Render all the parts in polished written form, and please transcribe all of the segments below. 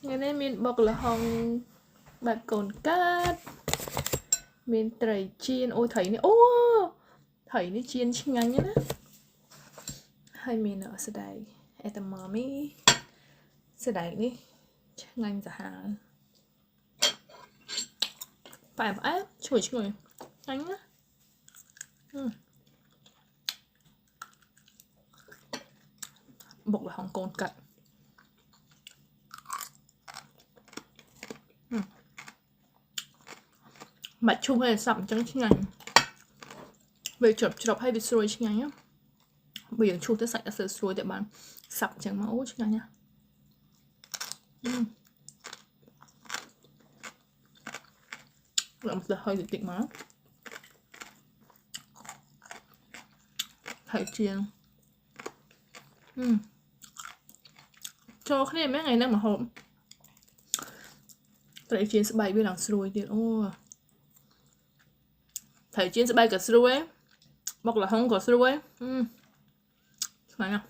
ngày nay mình bọc là hồng bạc cồn cát mình tẩy chiên ôi thấy này ô thấy này chiên chi ngắn nhá hay mình ở sẽ đây em mờ mi sẽ đây đi ngành giả hàng phải áp chửi chửi anh á bọc là hồng cồn cát mặt chung hay sẵm chẳng chi ngành về chụp hay bị xuôi chi ngành nhá bây giờ chu tới sạch đã sửa xuôi để bạn sẵm chẳng máu chi ngành nhá làm một hơi tịnh máu thầy chiên cho cái này mấy ngày nay mà hộp thầy chiên sẽ bay với làng xuôi tiền ô thầy chiên sẽ bay cả xuôi ấy bọc là không có xuôi ấy này nha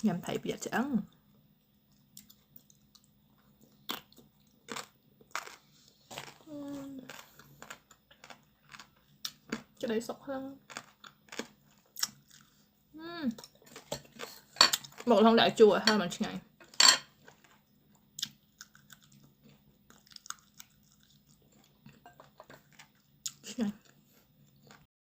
nhằm thầy biệt chẳng cho đấy sọc hơn bọc là không đại chùa ha mà ngày